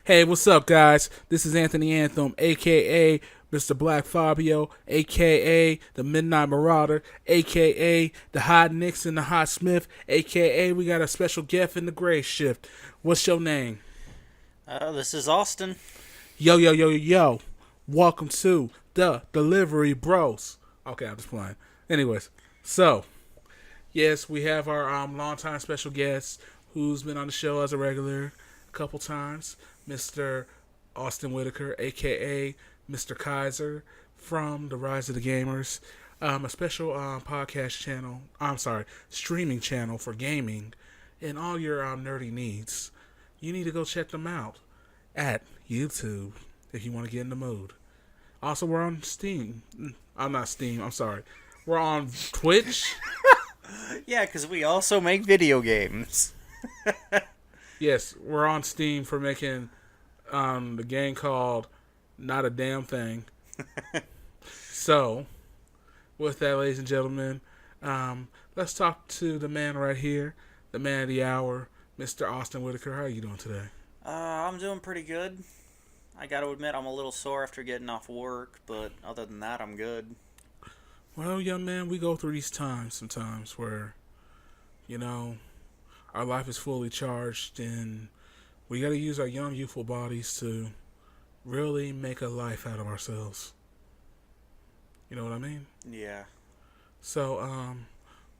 Hey, what's up, guys? This is Anthony Anthem, aka Mr. Black Fabio, aka the Midnight Marauder, aka the Hot Nixon, the Hot Smith, aka we got a special guest in the Gray Shift. What's your name? This is Austin. Yo, yo, yo, yo, yo. Welcome to the Delivery Bros. Okay, I'm just playing. Anyways, so yes, we have our longtime special guest who's been on the show as a regular a couple times, Mr. Austin Witaker, aka Mr. Kizer from the Rise of the Gamers, a special podcast channel. I'm sorry, streaming channel for gaming and all your nerdy needs. You need to go check them out at YouTube if you want to get in the mood. Also, we're on Steam. I'm not Steam. I'm sorry. We're on Twitch. Yeah, because we also make video games. Yes, we're on Steam for making the game called Not a Damn Thing. So, with that, ladies and gentlemen, let's talk to the man right here, the man of the hour, Mr. Austin Witaker. How are you doing today? I'm doing pretty good. I gotta admit, I'm a little sore after getting off work, but other than that, I'm good. Well, young man, we go through these times sometimes where, you know, our life is fully charged and we got to use our young, youthful bodies to really make a life out of ourselves. You know what I mean? Yeah. So,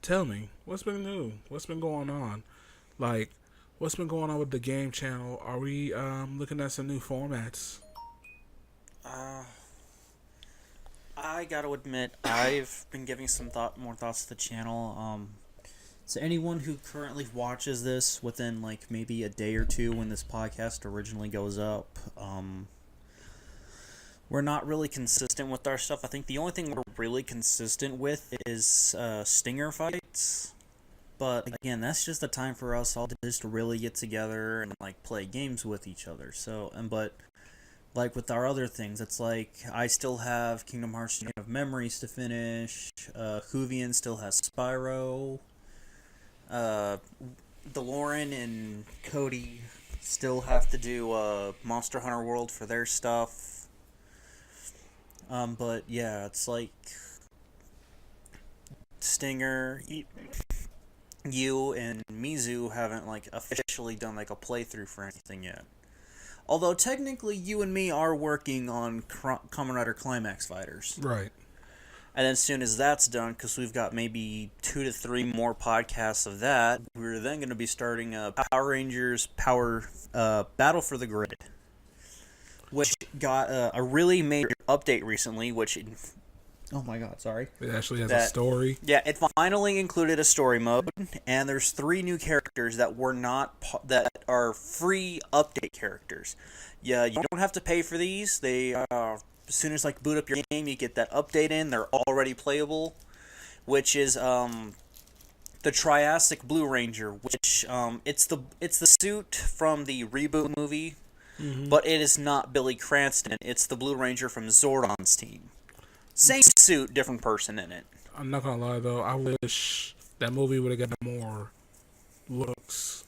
tell me, what's been new? What's been going on? Like, what's been going on with the game channel? Are we looking at some new formats? Uh, I gotta admit, I've been giving some more thoughts to the channel. So anyone who currently watches this within like maybe a day or two when this podcast originally goes up, we're not really consistent with our stuff. I think the only thing we're really consistent with is stinger fights. But again, that's just a time for us all to just really get together and like play games with each other. But like with our other things, it's like I still have Kingdom Hearts Chain of Memories to finish. Hoovian still has Spyro. DeLorean and Cody still have to do Monster Hunter World for their stuff. But yeah, it's like Stinger, you and Mizu haven't like officially done like a playthrough for anything yet. Although technically you and me are working on Kamen Rider Climax Fighters. Right. And then as soon as that's done, because we've got maybe 2 to 3 more podcasts of that, we're then going to be starting Power Rangers Battle for the Grid, which got a really major update recently, oh my god, sorry. It actually has a story. Yeah, it finally included a story mode, and there's 3 new characters that that are free update characters. Yeah, you don't have to pay for these. They as soon as like boot up your game, you get that update in. They're already playable, which is the Triassic Blue Ranger, which it's the suit from the reboot movie, but it is not Billy Cranston. It's the Blue Ranger from Zordon's team. Same suit, different person in it. I'm not gonna lie though, I wish that movie would have got more looks.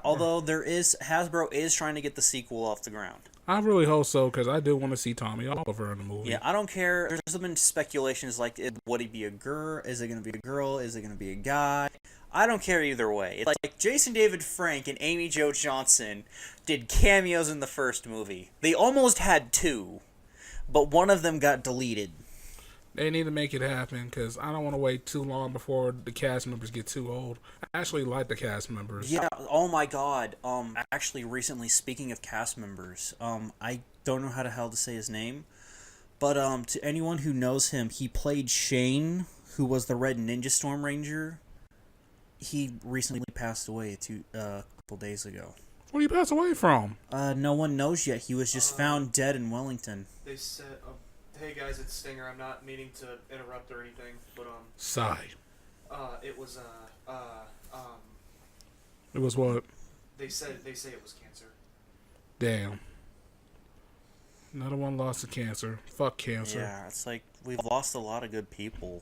Although Hasbro is trying to get the sequel off the ground. I really hope so, because I do want to see Tommy Oliver in the movie. Yeah, I don't care. There's been speculations like, would he be a girl? Is it going to be a girl? Is it going to be a guy? I don't care either way. It's like Jason David Frank and Amy Jo Johnson did cameos in the first movie. They almost had 2, but one of them got deleted. They need to make it happen, because I don't want to wait too long before the cast members get too old. I actually like the cast members. Yeah, oh my god. Actually, recently, speaking of cast members, I don't know how the hell to say his name, but to anyone who knows him, he played Shane, who was the Red Ninja Storm Ranger. He recently passed away a couple days ago. Where did he pass away from? No one knows yet. He was just found dead in Wellington. They said, hey guys, it's Stinger. I'm not meaning to interrupt or anything, but Sigh. it was It was what? they say it was cancer. Damn. Another one lost to cancer. Fuck cancer. Yeah, it's like we've lost a lot of good people.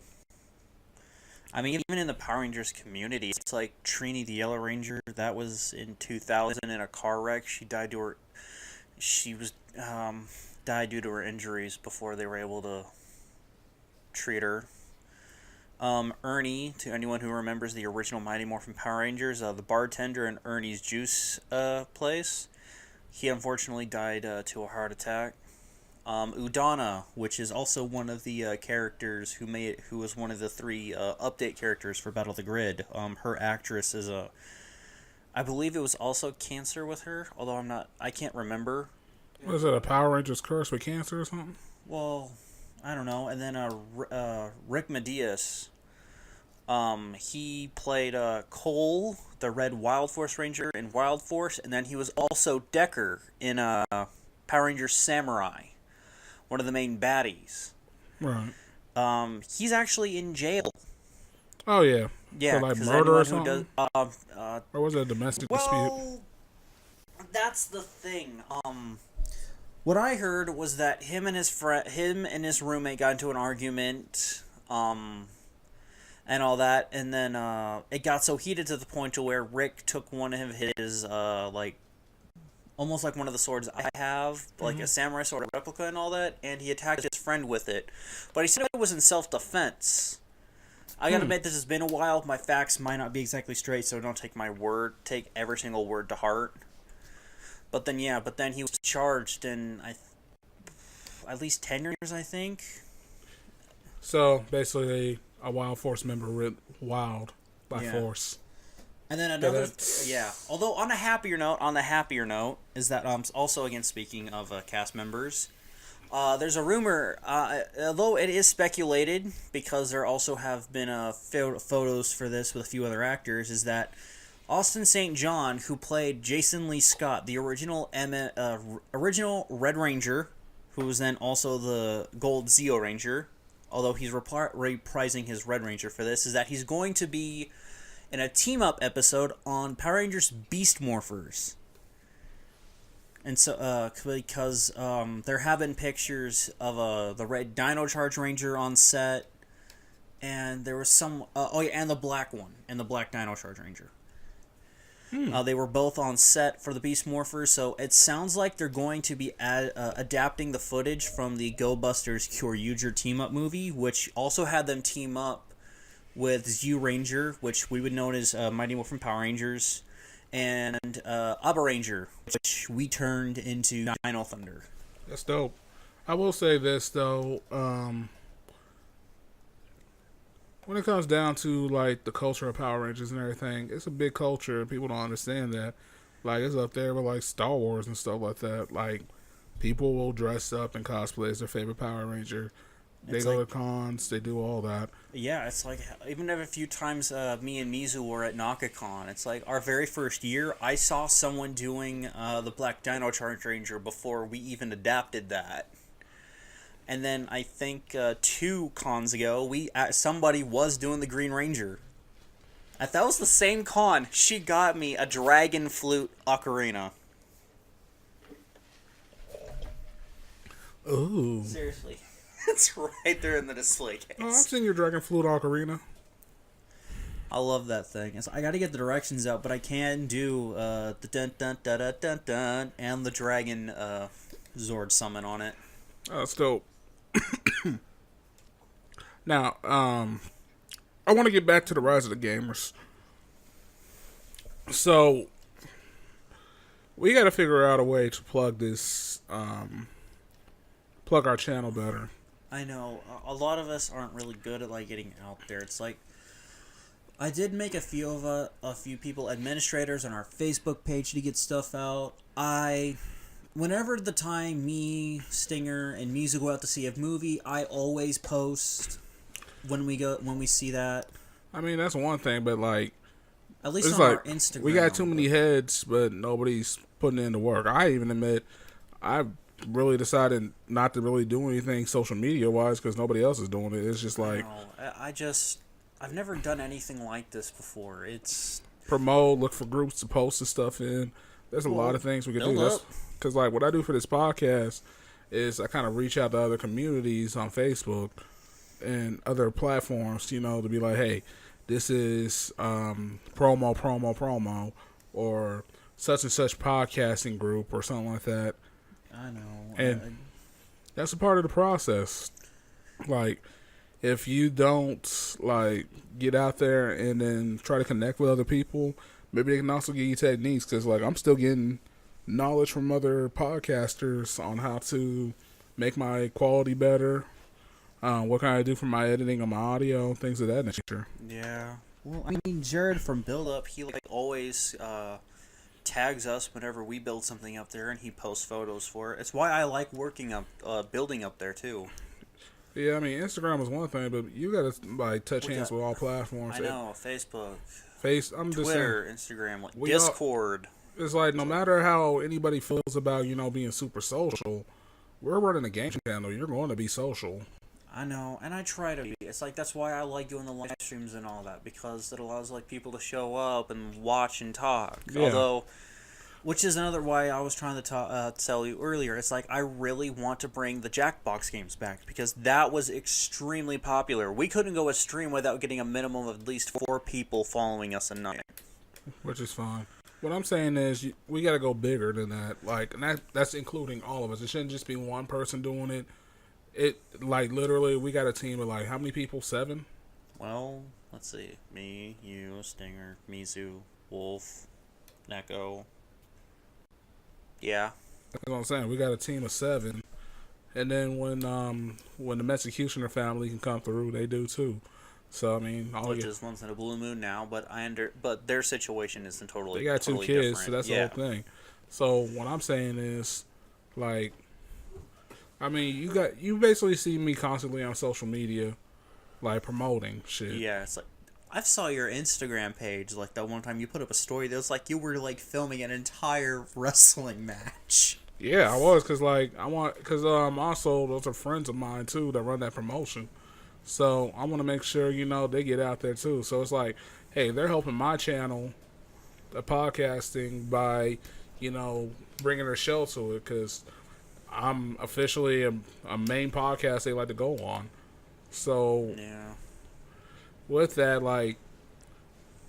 I mean, even in the Power Rangers community, it's like Trini the Yellow Ranger. That was in 2000 in a car wreck. She died she was died due to her injuries before they were able to treat her. Ernie, to anyone who remembers the original Mighty Morphin Power Rangers, the bartender in Ernie's juice place, he unfortunately died to a heart attack. Udana, which is also one of the characters who was one of the 3 update characters for Battle of the Grid. Her actress is I believe it was also cancer with her, although I can't remember. Was it a Power Rangers curse with cancer or something? Well, I don't know. And then Rick Medias, he played Cole, the Red Wild Force Ranger in Wild Force, and then he was also Decker in Power Rangers Samurai, one of the main baddies. Right. He's actually in jail. Oh, yeah. Yeah, for like murder or something? Or was it a domestic dispute? Well, that's the thing. What I heard was that him and his roommate got into an argument, and all that, and then it got so heated to the point to where Rick took one of his almost like one of the swords I have, like a samurai sword replica and all that, and he attacked his friend with it. But he said it was in self-defense. I gotta admit, this has been a while. My facts might not be exactly straight, so don't take every single word to heart. But then he was charged in at least 10 years, I think. So basically, a Wild Force member went wild by force. And then another, Although on the happier note is that also again speaking of cast members, there's a rumor, although it is speculated because there also have been photos for this with a few other actors, is that Austin St. John, who played Jason Lee Scott, the original Red Ranger, who was then also the Gold Zeo Ranger, although he's reprising his Red Ranger for this, is that he's going to be in a team-up episode on Power Rangers Beast Morphers. And so, because there have been pictures of the red Dino Charge Ranger on set, and there was some, and the black one, and the black Dino Charge Ranger. They were both on set for the Beast Morphers, so it sounds like they're going to be adapting the footage from the Go Busters Kyoryuger team-up movie, which also had them team up with Zyu Ranger, which we would know as Mighty Morphin Power Rangers, and Abba Ranger, which we turned into Dino Thunder. That's dope. I will say this, though. When it comes down to, like, the culture of Power Rangers and everything, it's a big culture, and people don't understand that. Like, it's up there with, like, Star Wars and stuff like that. Like, people will dress up and cosplay as their favorite Power Ranger. They go to cons, they do all that. Yeah, it's like, even a few times me and Mizu were at NakaCon, it's like, our very first year, I saw someone doing the Black Dino Charge Ranger before we even adapted that. And then I think 2 cons ago, somebody was doing the Green Ranger. If that was the same con, she got me a Dragon Flute Ocarina. Ooh. Seriously. It's right there in the display case. Oh, I've seen your Dragon Flute Ocarina. I love that thing. I got to get the directions out, but I can do the dun dun dun dun dun dun and the dragon Zord summon on it. Oh, that's dope. Now, I want to get back to the Rise of the Gamers. So, we got to figure out a way to plug our channel better. I know a lot of us aren't really good at like getting out there. It's like I did make a few people administrators on our Facebook page to get stuff out. Whenever the time me, Stinger, and Mizu go out to see a movie, I always post when we see that. I mean, that's one thing, but like, at least on like, our Instagram, we got too many heads, but nobody's putting in the work. I even admit, I've really decided not to really do anything social media wise because nobody else is doing it. It's just like, I've never done anything like this before. It's promote, look for groups to post the stuff in. There's a lot of things we can do. Because like what I do for this podcast is I kind of reach out to other communities on Facebook and other platforms, to be like, hey, this is promo, or such and such podcasting group or something like that. I know. And that's a part of the process. Like, if you don't, like, get out there and then try to connect with other people, maybe they can also give you techniques. Because, like, I'm still getting knowledge from other podcasters on how to make my quality better, what can I do for my editing of my audio, things of that nature. Yeah. Well, I mean, Jared from Build Up, he like always tags us whenever we build something up there, and he posts photos for it. It's why I like working up, building up there too. Yeah, I mean, Instagram is one thing, but you gotta like touch We hands got- with all platforms. I know, Facebook, I'm just saying, Twitter, Instagram, like we all- Discord. it's like no matter how anybody feels about being super social, we're running a game channel. You're going to be social. I know, and I try to be. It's like that's why I like doing the live streams and all that, because it allows like people to show up and watch and talk. Yeah. Although, which is another why I was trying to tell you earlier. It's like I really want to bring the Jackbox games back, because that was extremely popular. We couldn't go a stream without getting a minimum of at least 4 people following us a night. Which is fine. What I'm saying is we got to go bigger than that. Like, and that's including all of us. It shouldn't just be one person doing it. It, like, literally, we got a team of, like, how many people? 7? Well, let's see. Me, you, Stinger, Mizu, Wolf, Neko. Yeah. That's what I'm saying. We got a team of 7. And then when the Executioner family can come through, they do too. So, I mean, Which is once in a blue moon now, but but their situation isn't totally. they got 2 totally kids, different. so that's Yeah. the whole thing. So what I'm saying is, like, I mean, you basically see me constantly on social media, like, promoting shit. Yeah, it's like I saw your Instagram page. Like that one time you put up a story that was like you were like filming an entire wrestling match. Yeah, I was, because also those are friends of mine too that run that promotion. So I want to make sure they get out there too. So it's like, hey, they're helping my channel, the podcasting, by bringing their show to it, because I'm officially a main podcast they like to go on. So Yeah. with that, like,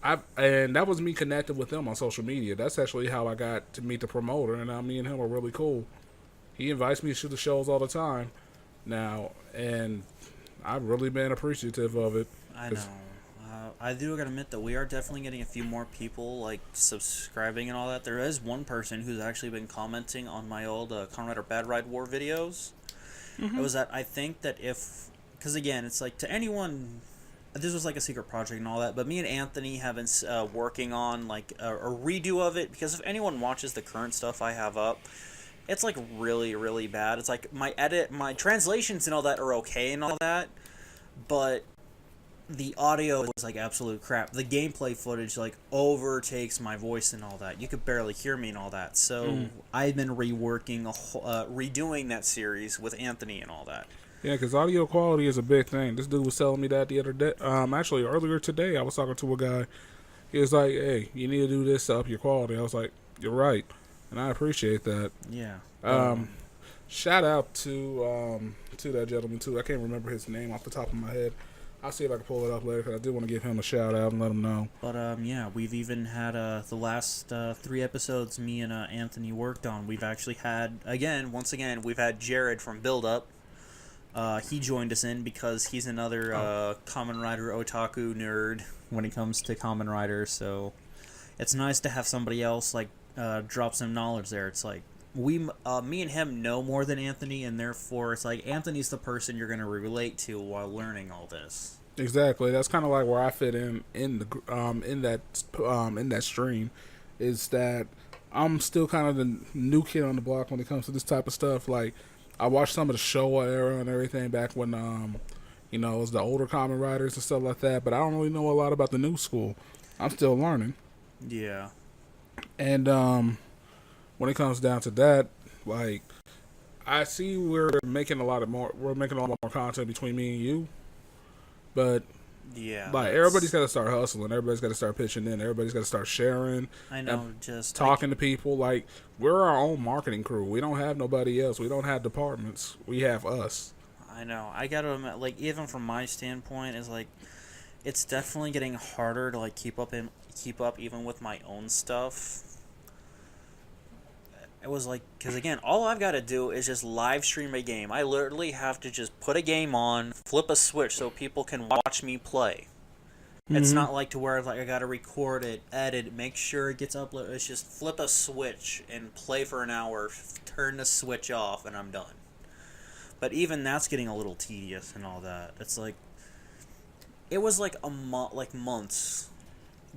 and that was me connected with them on social media. That's actually how I got to meet the promoter, and me and him are really cool. He invites me to the shows all the time now, and I've really been appreciative of it. I know. I do gotta admit that we are definitely getting a few more people like subscribing and all that. There is one person who's actually been commenting on my old Kamen Rider Bad Ride War videos. Mm-hmm. It was that I think that because again, it's like to anyone, this was like a secret project and all that, but me and Anthony have been working on like a redo of it, because if anyone watches the current stuff I have up, it's like really, really bad. It's like my translations and all that are okay and all that, but the audio is like absolute crap. The gameplay footage like overtakes my voice and all that. You could barely hear me and all that. So I've been redoing that series with Anthony and all that. Yeah, because audio quality is a big thing. This dude was telling me that the other day. Actually, earlier today, I was talking to a guy. He was like, hey, you need to do this to up your quality. I was like, you're right. And I appreciate that. Yeah. Shout out to that gentleman, too. I can't remember his name off the top of my head. I'll see if I can pull it up later, because I do want to give him a shout out and let him know. But yeah, we've even had the last 3 episodes me and Anthony worked on. We've actually had, once again, we've had Jared from Build Up. He joined us in because he's another Kamen Rider otaku nerd when it comes to Kamen Rider. So it's nice to have somebody else like drop some knowledge there. It's like me and him know more than Anthony, and therefore it's like Anthony's the person you're going to relate to while learning all this. Exactly. That's kind of like where I fit in that stream, is that I'm still kind of the new kid on the block when it comes to this type of stuff. Like, I watched some of the Showa era and everything back when it was the older Kamen Riders and stuff like that, but I don't really know a lot about the new school. I'm still learning. Yeah. And when it comes down to that, like, I see we're making a lot more content between me and you, but Yeah. like, everybody's got to start hustling. Everybody's got to start pitching in. Everybody's got to start sharing. I know, just talking to people. Like, we're our own marketing crew. We don't have nobody else. We don't have departments. We have us. I know. I gotta admit, like, even from my standpoint, is like, it's definitely getting harder to like keep up even with my own stuff. It was like, because again, all I've got to do is just live stream a game. I literally have to just put a game on, flip a switch so people can watch me play. It's not like to where like I got to record it, edit it, make sure it gets uploaded. It's just flip a switch and play for an hour, turn the switch off, and I'm done. But even that's getting a little tedious and all that. It's like, it was like months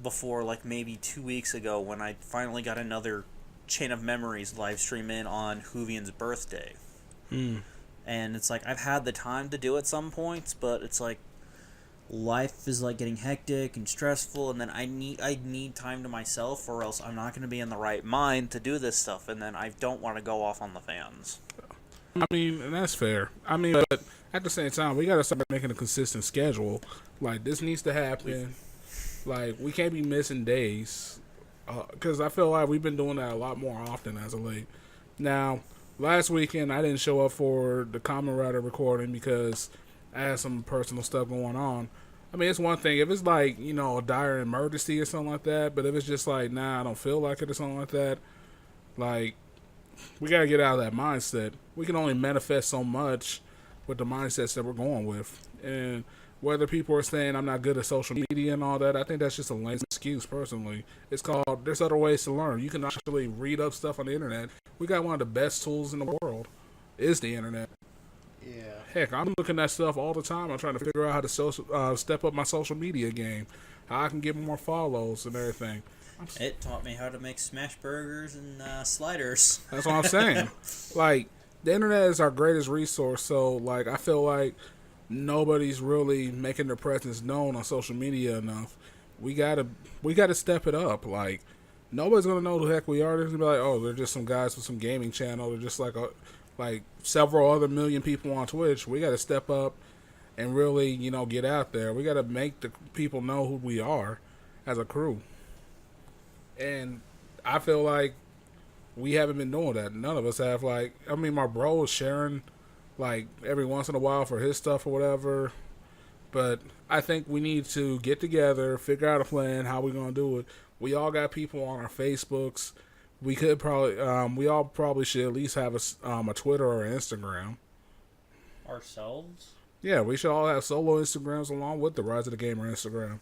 before, like maybe 2 weeks ago, when I finally got another Chain of Memories live stream in on Hoovian's birthday. And it's like, I've had the time to do it some points, but it's like, life is like getting hectic and stressful, and then I need time to myself, or else I'm not going to be in the right mind to do this stuff, and then I don't want to go off on the fans. I mean, and that's fair. I mean, but at the same time, we got to start making a consistent schedule. Like, this needs to happen. Like, we can't be missing days. Because I feel like we've been doing that a lot more often as of late. Now, last weekend, I didn't show up for the Common Rider recording because I had some personal stuff going on. I mean, it's one thing if it's like, you know, a dire emergency or something like that. But if it's just like, nah, I don't feel like it or something like that, like, we got to get out of that mindset. We can only manifest so much with the mindsets that we're going with. And whether people are saying I'm not good at social media and all that, I think that's just a lame excuse, personally. It's called, there's other ways to learn. You can actually read up stuff on the internet. We got one of the best tools in the world, is the internet. Yeah. Heck, I'm looking at stuff all the time. I'm trying to figure out how to step up my social media game, how I can get more follows and everything. It taught me how to make smash burgers and sliders. That's what I'm saying. Like, the internet is our greatest resource, so, like, I feel like nobody's really making their presence known on social media enough. We gotta step it up. Like, nobody's gonna know who the heck we are. They're gonna be like, oh, they're just some guys with some gaming channel. They're just like several other million people on Twitch. We gotta step up and really, you know, get out there. We gotta make the people know who we are as a crew. And I feel like we haven't been doing that. None of us have. Like, I mean, my bro is sharing, like, every once in a while for his stuff or whatever. But I think we need to get together, figure out a plan, how we're going to do it. We all got people on our Facebooks. We could probably, we all probably should at least have a Twitter or an Instagram. Ourselves? Yeah, we should all have solo Instagrams along with the Rise of the Gamer Instagram.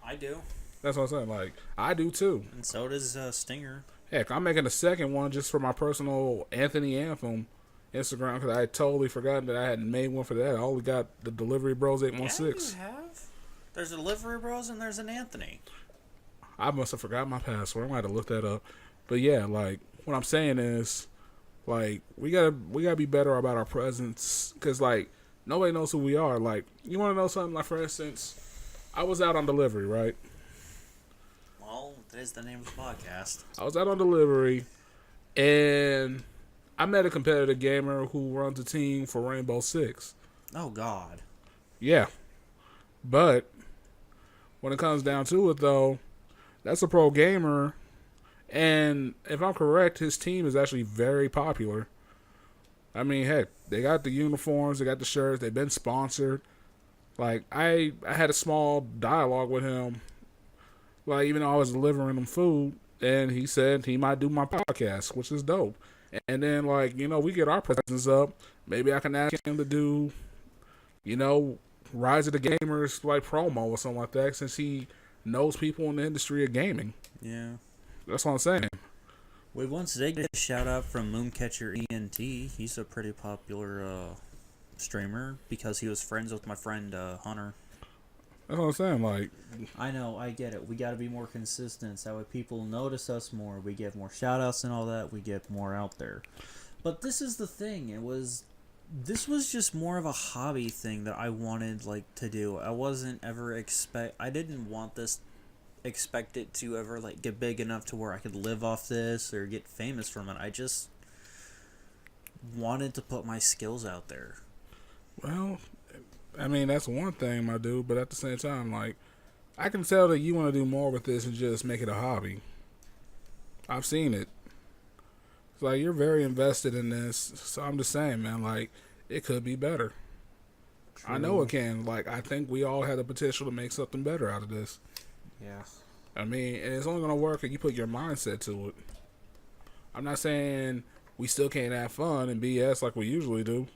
I do. That's what I'm saying. Like, I do too. And so does Stinger. Heck, I'm making a second one just for my personal Anthony Anthem Instagram because I had totally forgotten that I hadn't made one for that. I only got the Delivery Bros 816. Yeah, you have. There's a Delivery Bros and there's an Anthony. I must have forgot my password. I'm gonna have to look that up. But yeah, like, what I'm saying is, like, we gotta be better about our presence because, like, nobody knows who we are. Like, you want to know something? Like, for instance, I was out on delivery, right? Well, that is the name of the podcast. I was out on delivery, and I met a competitive gamer who runs a team for Rainbow Six. Oh, God. Yeah. But when it comes down to it, though, that's a pro gamer, and if I'm correct, his team is actually very popular. I mean, heck, they got the uniforms, they got the shirts, they've been sponsored. Like, I had a small dialogue with him, like, even though I was delivering him food, and he said he might do my podcast, which is dope. And then, like, you know, we get our presence up. Maybe I can ask him to do, you know, Rise of the Gamers, like, promo or something like that, since he knows people in the industry of gaming. Yeah. That's what I'm saying. We once did get a shout out from Mooncatcher ENT. He's a pretty popular streamer because he was friends with my friend Hunter. That's what I'm saying. Like, I know, I get it. We got to be more consistent. So that way people notice us more. We get more shout outs and all that. We get more out there. But this is the thing. This was just more of a hobby thing that I wanted, like, to do. I wasn't ever I didn't want this, expect it to ever, like, get big enough to where I could live off this or get famous from it. I just wanted to put my skills out there. well, I mean, that's one thing, my dude, but at the same time, like, I can tell that you want to do more with this and just make it a hobby. I've seen it. It's like, you're very invested in this, so I'm just saying, man, like, it could be better. True. I know it can. Like, I think we all have the potential to make something better out of this. Yeah. I mean, and it's only going to work if you put your mindset to it. I'm not saying we still can't have fun and BS like we usually do.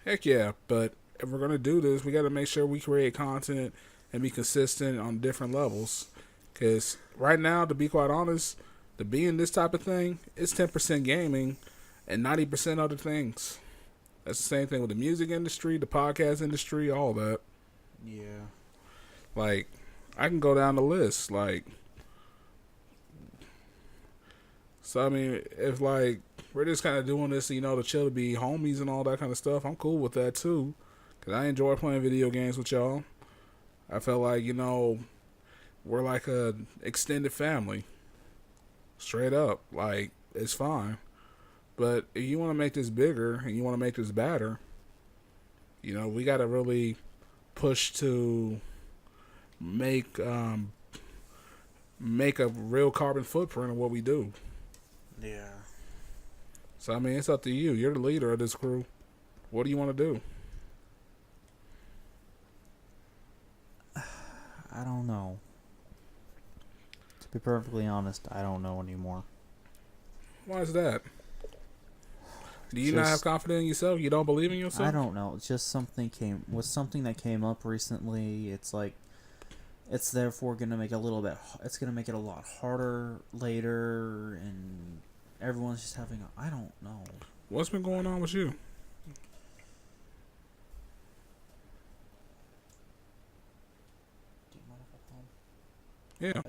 Heck yeah, but if we're gonna do this, we got to make sure we create content and be consistent on different levels. Because right now, to be quite honest, to be in this type of thing, it's 10% gaming and 90% other things. That's the same thing with the music industry, the podcast industry, all that. Yeah. Like, I can go down the list. Like, so I mean, if like we're just kind of doing this, you know, to chill, to be homies and all that kind of stuff, I'm cool with that too. Cause I enjoy playing video games with y'all. I felt like, you know, we're like a extended family. Straight up, like it's fine. But if you want to make this bigger and you want to make this better, you know, we got to really push to make a real carbon footprint of what we do. Yeah. So I mean, it's up to you. You're the leader of this crew. What do you want to do? I don't know. To be perfectly honest, I don't know anymore. Why is that? Do you not have confidence in yourself? You don't believe in yourself? I don't know. It's just something that came up recently. It's like it's therefore going to make it's going to make it a lot harder later, and everyone's just having I don't know. What's been going on with you? Do you mind if I call? Yeah.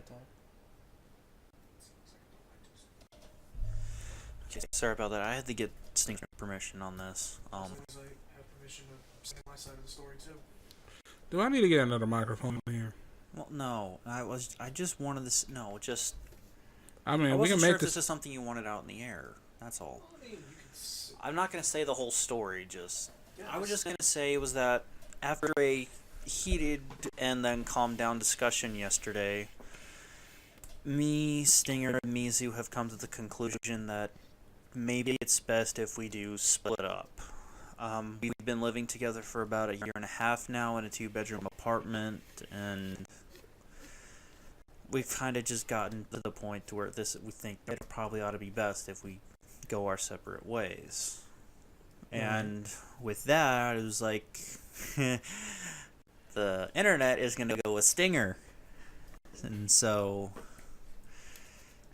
Sorry about that. I had to get Stinker permission on this. As long as I have permission to say my side of the story too. Do I need to get another microphone in here? Well, no. I just wanted this. No, just. I mean, I we can wasn't sure make if this. this is something you wanted out in the air. That's all. I mean, you can I'm not gonna say the whole story. Just. yeah, I was just gonna say was that after a heated and then calmed down discussion yesterday, me, Stinger, and Mizu have come to the conclusion that maybe it's best if we do split up. We've been living together for about 1.5 years now in a 2-bedroom apartment, and we've kind of just gotten to the point where we think that it probably ought to be best if we go our separate ways. And with that, it was like the internet is going to go with Stinger. And so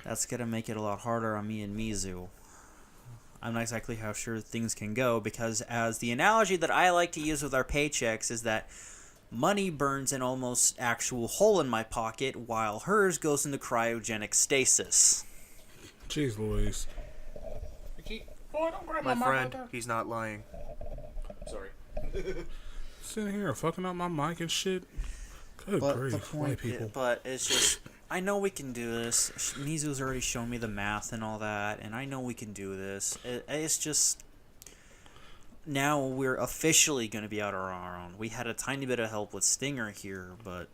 that's going to make it a lot harder on me and Mizu. I'm not exactly how sure things can go, because as the analogy that I like to use with our paychecks is that money burns an almost actual hole in my pocket while hers goes into cryogenic stasis. Jeez Louise. Boy, don't grab My my friend, mic. he's not lying. Sorry. Sitting here fucking up my mic and shit. Good But grief, the point white people. But it's just, I know we can do this. Mizu's already shown me the math and all that, and I know we can do this. It's just, now we're officially going to be out on our own. We had a tiny bit of help with Stinger here, but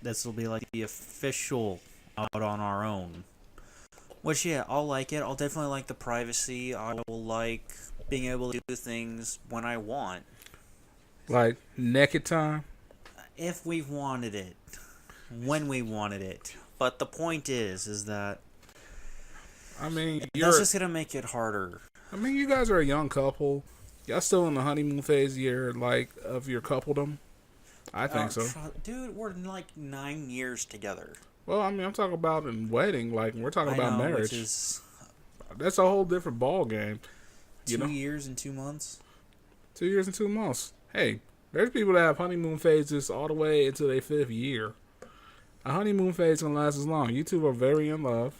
this will be like the official out on our own. Which, yeah, I'll like it. I'll definitely like the privacy. I will like being able to do things when I want. Like naked time. If we wanted it. When we wanted it. But the point is that I mean, that's just gonna make it harder. I mean, you guys are a young couple. Y'all still in the honeymoon phase year, like, of your coupledom. I think so. Dude, we're like 9 years together. Well, I mean, I'm talking about in wedding. Like, we're talking about marriage. Which is That's a whole different ball game. 2 years and 2 months. 2 years and 2 months. Hey, there's people that have honeymoon phases all the way into their 5th year. A honeymoon phase can last as long. You two are very in love.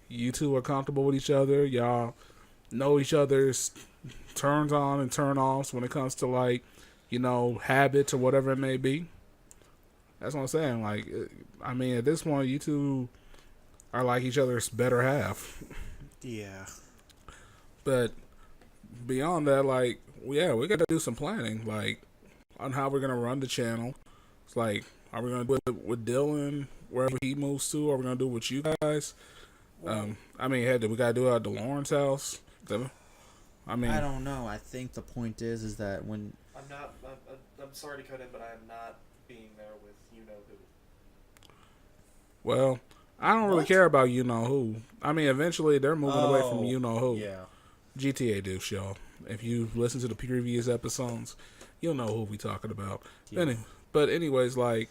You two are comfortable with each other. Y'all know each other's turns on and turn offs when it comes to, like, you know, habits or whatever it may be. That's what I'm saying. Like, I mean, at this point, you two are like each other's better half. Yeah. But beyond that, like, yeah, we got to do some planning, like, on how we're going to run the channel. It's like, are we going to do it with Dylan wherever he moves to? Or are we going to do it with you guys? I mean, hey, we got to do it at the Lawrence house? I mean, I don't know. I think the point is that when I'm sorry to cut in, but I am not being there with you know who. well, I don't really What? care about you know who. I mean, eventually they're moving away from you know who. Yeah. GTA do, y'all. If you've listened to the previous episodes, you'll know who we talking about. Yeah. But anyways, like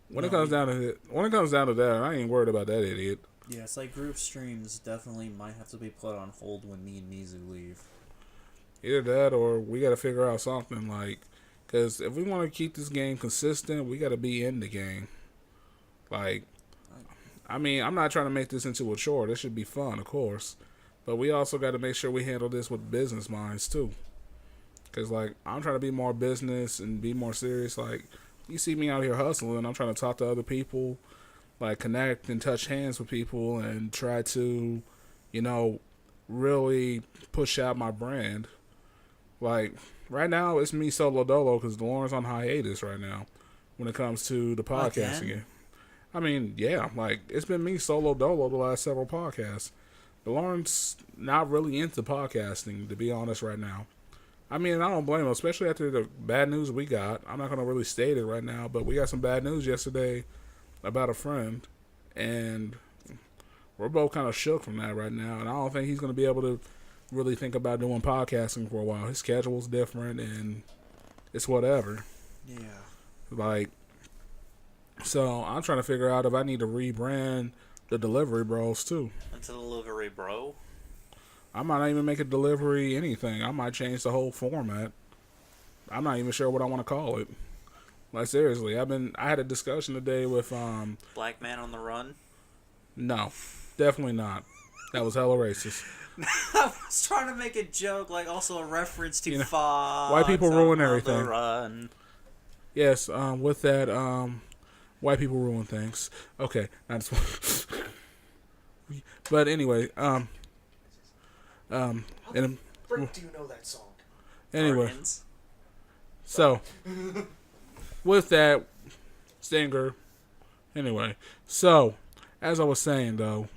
when it comes down to that, I ain't worried about that idiot. Yeah, it's like group streams definitely might have to be put on hold when me and Mizu leave. Either that or we got to figure out something like, because if we want to keep this game consistent, we got to be in the game. Like, I mean, I'm not trying to make this into a chore. This should be fun, of course. But we also got to make sure we handle this with business minds, too. Because, like, I'm trying to be more business and be more serious. Like, you see me out here hustling. I'm trying to talk to other people, like, connect and touch hands with people and try to, you know, really push out my brand. Like, right now, it's me solo dolo because Lauren's on hiatus right now when it comes to the podcasting. Again? I mean, yeah, like, it's been me solo dolo the last several podcasts. Lauren's not really into podcasting, to be honest, right now. I mean, I don't blame him, especially after the bad news we got. I'm not going to really state it right now, but we got some bad news yesterday about a friend, and we're both kind of shook from that right now, and I don't think he's going to be able to really think about doing podcasting for a while. His schedule's different, and it's whatever. Yeah. Like, so I'm trying to figure out if I need to rebrand the Delivery Bros, too. It's a delivery, bro. I might not even make a delivery anything. I might change the whole format. I'm not even sure what I want to call it. Like, seriously, I had a discussion today with Black man on the run. No, definitely not. That was hella racist. I was trying to make a joke, like also a reference to Fox. White people ruin on everything. The run. Yes, with that, white people ruin things. Okay, I just but anyway, How the frick do you know that song? anyway, Guardians. so with that, Stinger. Anyway, so as I was saying though,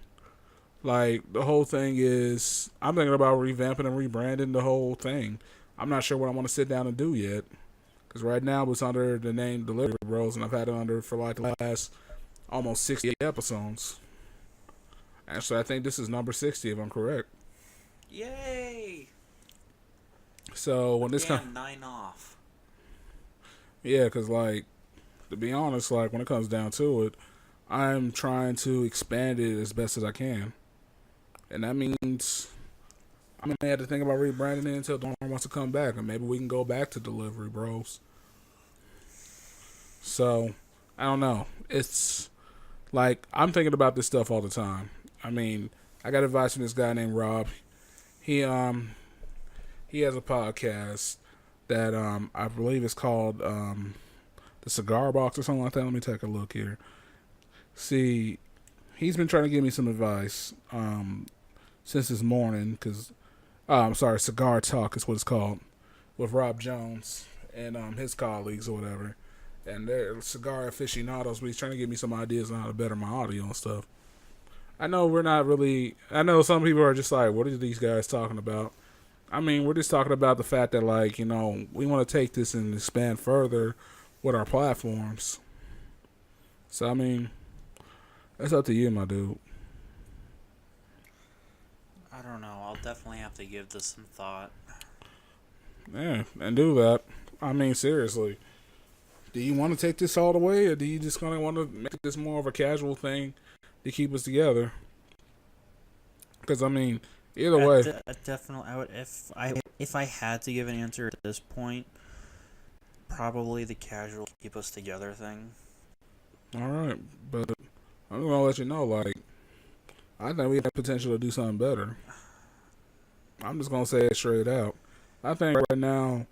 like the whole thing is, I'm thinking about revamping and rebranding the whole thing. I'm not sure what I want to sit down and do yet, because right now it's under the name Delivery Bros, and I've had it under for like the last almost 60 episodes. Actually, I think this is number 60 if I'm correct. Yay! So when this Damn, 9 off. yeah, because like to be honest, like when it comes down to it, I'm trying to expand it as best as I can, and that means I'm gonna have to think about rebranding it until Dawn wants to come back, and maybe we can go back to Delivery Bros. So I don't know. It's like I'm thinking about this stuff all the time. I mean, I got advice from this guy named Rob. He has a podcast that I believe it's called the Cigar Box or something like that. Let me take a look here. See, he's been trying to give me some advice since this morning because I'm sorry, Cigar Talk is what it's called, with Rob Jones and his colleagues or whatever, and they're cigar aficionados. But he's trying to give me some ideas on how to better my audio and stuff. I know we're not really. I know some people are just like, "What are these guys talking about?" I mean, we're just talking about the fact that, like, you know, we want to take this and expand further with our platforms. So I mean, that's up to you, my dude. I don't know. I'll definitely have to give this some thought. Yeah, and do that. I mean, seriously. Do you want to take this all the way, or do you just kind of want to make this more of a casual thing to keep us together? Because, I mean, either way. Definitely, I would if I had to give an answer at this point, probably the casual keep us together thing. All right, but I'm going to let you know, like, I think we have potential to do something better. I'm just going to say it straight out. I think right now,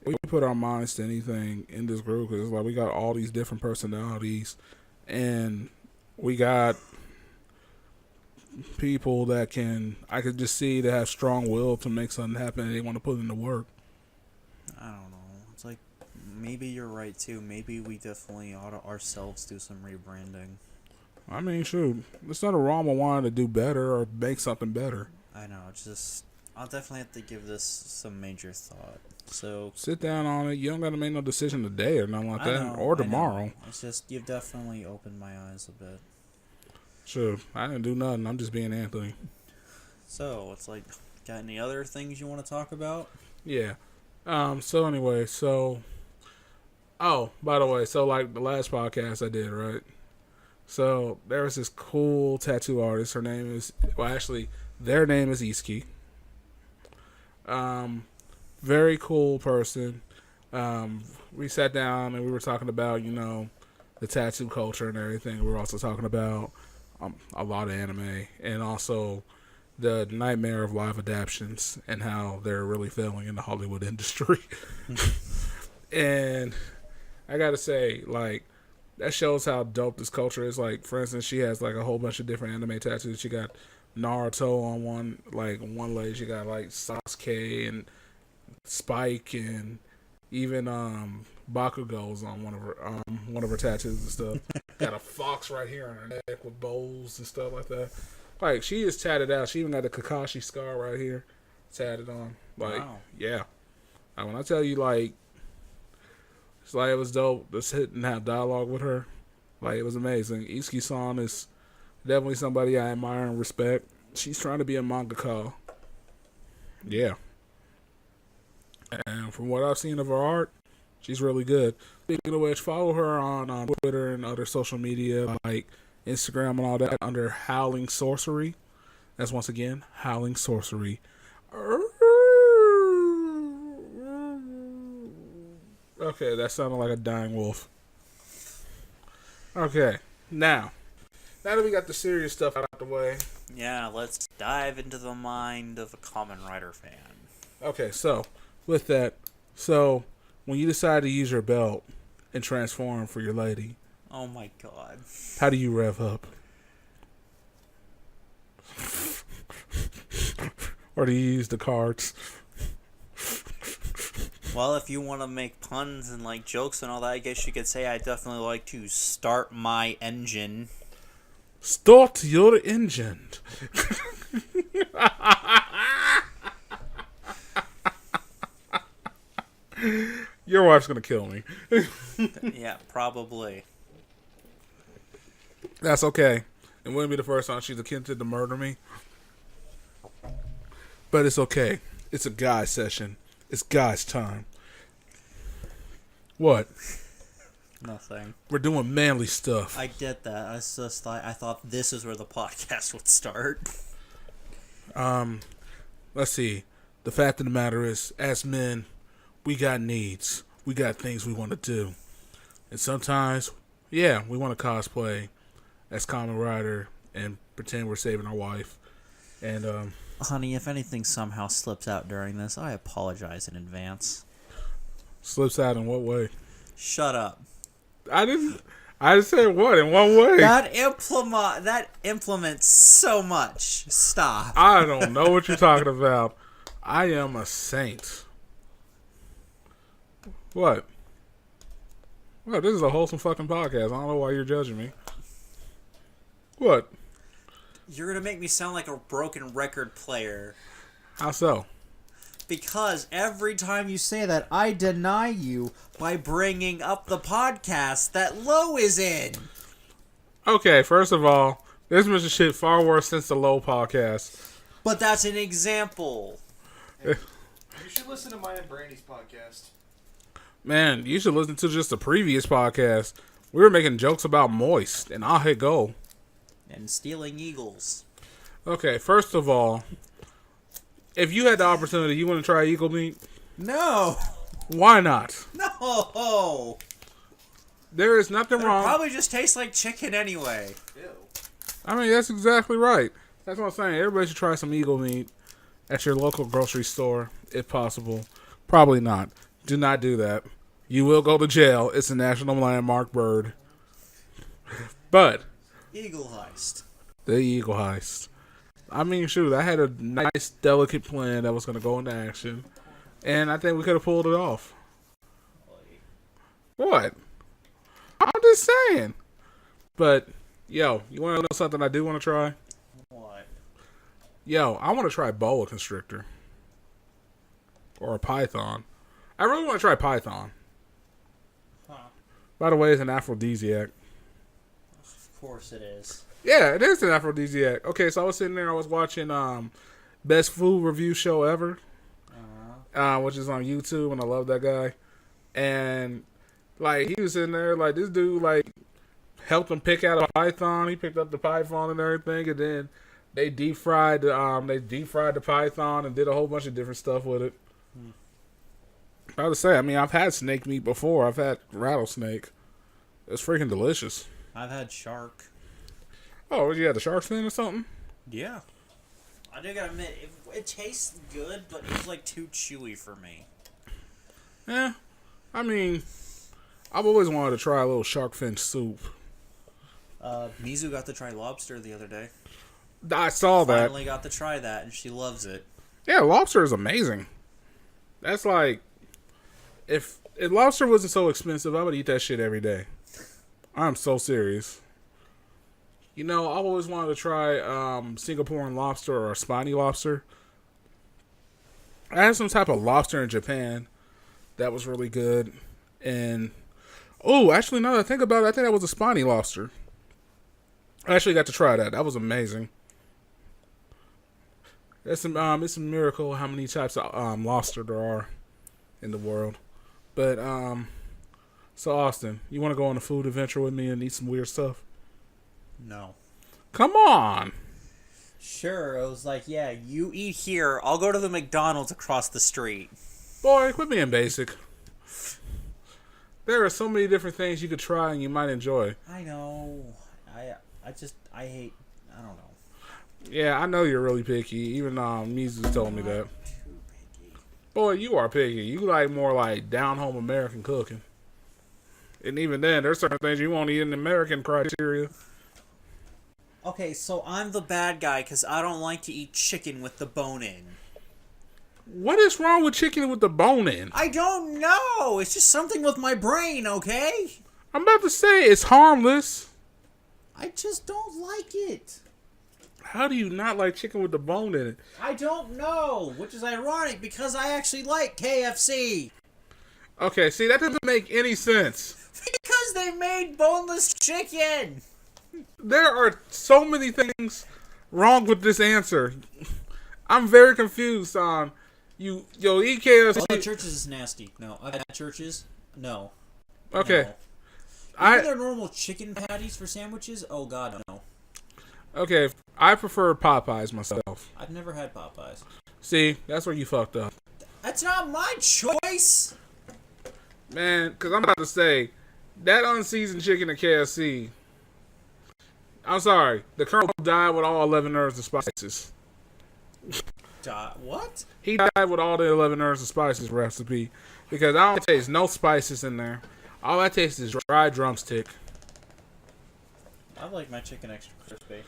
we put our minds to anything in this group because, like, we got all these different personalities, and we got people that I could just see that have strong will to make something happen and they want to put in the work. I don't know. It's like, maybe you're right too. Maybe we definitely ought to ourselves do some rebranding. I mean, shoot, it's not a wrong with wanting to do better or make something better. I know. It's just, I'll definitely have to give this some major thought. So sit down on it. You don't got to make no decision today or nothing like that, or tomorrow. It's just, you've definitely opened my eyes a bit. Sure, I didn't do nothing. I'm just being Anthony. So it's like, got any other things you want to talk about? Yeah. So anyway, oh, by the way, so like the last podcast I did, right? So there was this cool tattoo artist. Her name is, well, actually, their name is Iski. Very cool person. We sat down and we were talking about, the tattoo culture and everything. We were also talking about a lot of anime and also the nightmare of live adaptions and how they're really failing in the Hollywood industry. And I gotta say, like, that shows how dope this culture is. Like, for instance, she has like a whole bunch of different anime tattoos. She got Naruto on one leg. She got like Sasuke and Spike and even Bakugo's on one of her tattoos and stuff. Got a fox right here on her neck with bows and stuff like that. Like, she is tatted out. She even got a Kakashi scar right here tatted on. Like, wow. Yeah. And when I tell you, like, it's like it was dope to sit and have dialogue with her. Like, it was amazing. Iski-san is definitely somebody I admire and respect. She's trying to be a mangaka. Yeah. And from what I've seen of her art, she's really good. Speaking of which, follow her on Twitter and other social media like Instagram and all that under Howling Sorcery. That's once again Howling Sorcery. Okay, that sounded like a dying wolf. Okay, now that we got the serious stuff out of the way. Yeah, let's dive into the mind of a Kamen Rider fan. Okay, so with that, when you decide to use your belt and transform for your lady, oh my god, how do you rev up? Or do you use the cards? Well, if you want to make puns and like jokes and all that, I guess you could say I definitely like to start my engine. Start your engine. Your wife's gonna kill me. Yeah, probably. That's okay. It wouldn't be the first time she's attempted to murder me. But it's okay. It's a guy session. It's guys' time. What? Nothing. We're doing manly stuff. I get that. I thought this is where the podcast would start. Let's see. The fact of the matter is, as men, we got needs. We got things we want to do. And sometimes, yeah, we want to cosplay as Kamen Rider and pretend we're saving our wife. And, honey, if anything somehow slips out during this, I apologize in advance. Slips out in what way? Shut up. I just said what in one way. That implements so much. Stop. I don't know what you're talking about. I am a saint. What? Well, this is a wholesome fucking podcast. I don't know why you're judging me. What? You're gonna make me sound like a broken record player. How so? Because every time you say that, I deny you by bringing up the podcast that Lo is in. Okay, first of all, this was shit far worse since the Low podcast. But that's an example. You should listen to mine and Brandy's podcast. Man, you should listen to just the previous podcast. We were making jokes about Moist, and I'll hit go. And stealing eagles. Okay, first of all, if you had the opportunity, you want to try eagle meat? No. Why not? No. There is nothing wrong. It probably just tastes like chicken anyway. Ew. I mean, that's exactly right. That's what I'm saying. Everybody should try some eagle meat at your local grocery store, if possible. Probably not. Do not do that. You will go to jail. It's a national landmark bird. But Eagle heist. the eagle heist. I mean, shoot, I had a nice, delicate plan that was going to go into action, and I think we could have pulled it off. What? I'm just saying. But, yo, you want to know something I do want to try? What? Yo, I want to try boa constrictor. Or a python. I really want to try python. Huh. By the way, it's an aphrodisiac. Of course it is. Yeah, it is an aphrodisiac. Okay, so I was sitting there, I was watching Best Food Review Show Ever, which is on YouTube, and I love that guy. And like he was in there, like this dude like helped him pick out a python. He picked up the python and everything, and then they deep fried the python and did a whole bunch of different stuff with it. I would say, I mean, I've had snake meat before. I've had rattlesnake. It's freaking delicious. I've had shark. Oh, what, you had the shark fin or something? Yeah. I do gotta admit, it tastes good, but it's like too chewy for me. Yeah. I mean, I've always wanted to try a little shark fin soup. Mizu got to try lobster the other day. I saw that. Finally got to try that, and she loves it. Yeah, lobster is amazing. That's like, if lobster wasn't so expensive, I would eat that shit every day. I'm so serious. You know, I've always wanted to try Singaporean lobster or spiny lobster. I had some type of lobster in Japan that was really good. And, oh, actually, now that I think about it, I think that was a spiny lobster. I actually got to try that. That was amazing. It's a miracle how many types of lobster there are in the world. But, so Austin, you want to go on a food adventure with me and eat some weird stuff? No. Come on. Sure, it was like, yeah, you eat here, I'll go to the McDonald's across the street. Boy, quit being basic. There are so many different things you could try and you might enjoy. I know. I hate, I don't know. Yeah, I know you're really picky. Even Mizu told me that. Too picky. Boy, you are picky. You like more like down-home American cooking. And even then, there's certain things you won't eat in American criteria. Okay, so I'm the bad guy because I don't like to eat chicken with the bone in. What is wrong with chicken with the bone in? I don't know. It's just something with my brain, okay? I'm about to say it's harmless. I just don't like it. How do you not like chicken with the bone in it? I don't know, which is ironic because I actually like KFC. Okay, see, that doesn't make any sense. Because they made boneless chicken. There are so many things wrong with this answer. I'm very confused on eat KFC. Other churches is nasty. No, I've had churches. No. Okay. No. Even their normal chicken patties for sandwiches? Oh god, no. Okay, I prefer Popeyes myself. I've never had Popeyes. See, that's where you fucked up. That's not my choice. Man, because I'm about to say, that unseasoned chicken at KFC, I'm sorry, the Colonel died with all 11 herbs and spices. What? He died with all the 11 herbs and spices recipe because I don't taste no spices in there. All I taste is dry drumstick. I like my chicken extra crispy.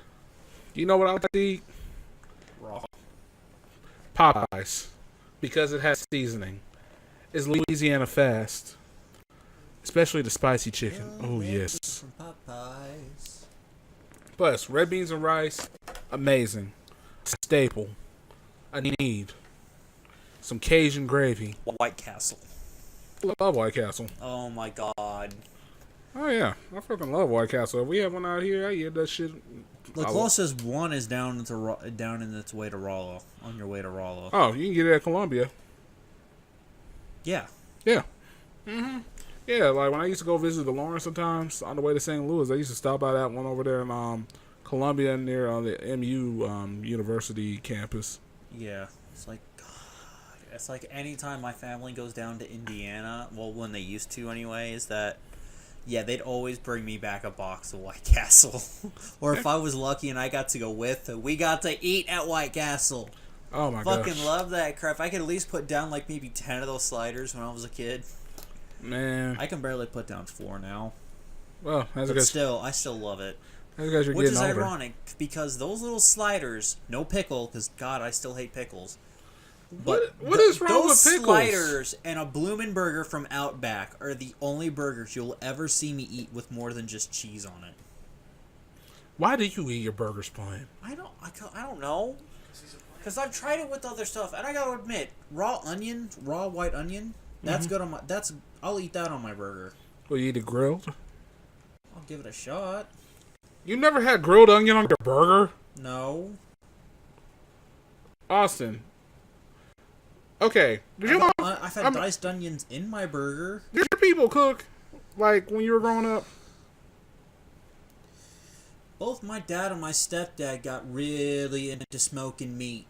You know what I like to eat? Raw. Popeyes. Because it has seasoning. It's Louisiana fast. Especially the spicy chicken. Oh, yes. From Popeyes. Plus, red beans and rice, amazing. Staple. I need some Cajun gravy. White Castle. Love White Castle. Oh my god. Oh yeah, I fucking love White Castle. If we have one out here, I eat that shit. The closest one is down in its way to Rollo. On your way to Rollo. Oh, you can get it at Columbia. Yeah. Yeah. Yeah, like when I used to go visit the Lawrence sometimes on the way to St. Louis, I used to stop by that one over there in Columbia near the MU University campus. Yeah. It's like, God. It's like anytime my family goes down to Indiana, well, when they used to anyway, is that, yeah, they'd always bring me back a box of White Castle. Or if I was lucky and I got to go with, we got to eat at White Castle. Oh my god. Fucking love that crap. I could at least put down like maybe 10 of those sliders when I was a kid. Man. I can barely put down 4 now. Well, But still, I still love it. That's because you're Which getting is older. ironic, because those little sliders, no pickle, because God, I still hate pickles. What is wrong with those pickles? sliders and a bloomin' burger from Outback are the only burgers you'll ever see me eat with more than just cheese on it. Why do you eat your burgers plain? I don't know. Because I've tried it with other stuff, and I gotta admit, raw white onion, that's good on my. I'll eat that on my burger. Will you eat it grilled? I'll give it a shot. You never had grilled onion on your burger? No. Austin. Okay. Did your mom... I've had diced onions in my burger. Did your people cook, like, when you were growing up? Both my dad and my stepdad got really into smoking meat.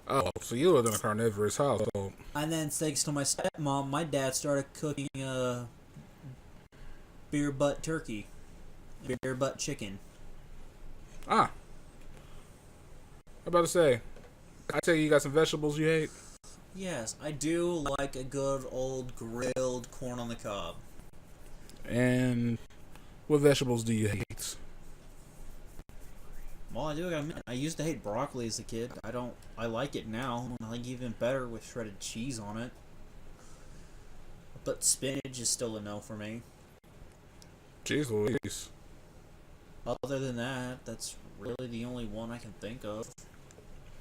Oh, so you lived in a carnivorous household. And then thanks to my stepmom, my dad started cooking beer butt turkey. Beer butt chicken. Ah. I'm about to say, I tell you got some vegetables you hate? Yes, I do like a good old grilled corn on the cob. And what vegetables do you hate? Well, I do admit, I used to hate broccoli as a kid. I like it now. I like it even better with shredded cheese on it. But spinach is still a no for me. Jeez Louise. Other than that, that's really the only one I can think of.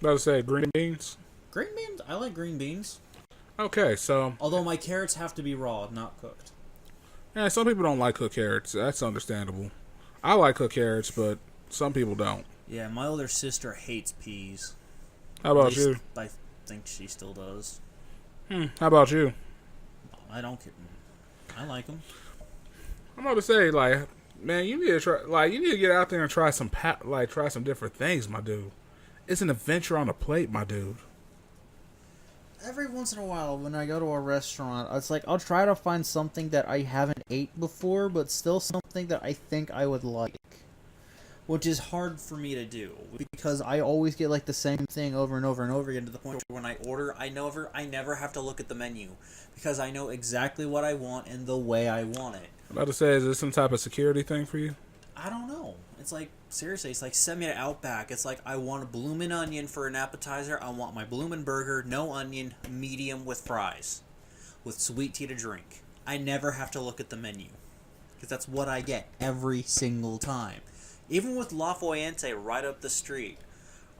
About to say, green beans? Green beans? I like green beans. Okay, so... Although my carrots have to be raw, not cooked. Yeah, some people don't like cooked carrots. That's understandable. I like cooked carrots, but some people don't. Yeah, my older sister hates peas. How about you? I think she still does. How about you? I don't care. I like them. I'm about to say, like, man, you need to try, like, you need to get out there and try some, try some different things, my dude. It's an adventure on a plate, my dude. Every once in a while, when I go to a restaurant, it's like I'll try to find something that I haven't ate before, but still something that I think I would like. Which is hard for me to do, because I always get like the same thing over and over and over again, to the point where when I order, I never have to look at the menu, because I know exactly what I want and the way I want it. I'm about to say, is this some type of security thing for you? I don't know. It's like, seriously, it's like, send me to Outback. It's like, I want a bloomin' onion for an appetizer. I want my bloomin' burger, no onion, medium with fries, with sweet tea to drink. I never have to look at the menu, because that's what I get every single time. Even with La Fuente right up the street,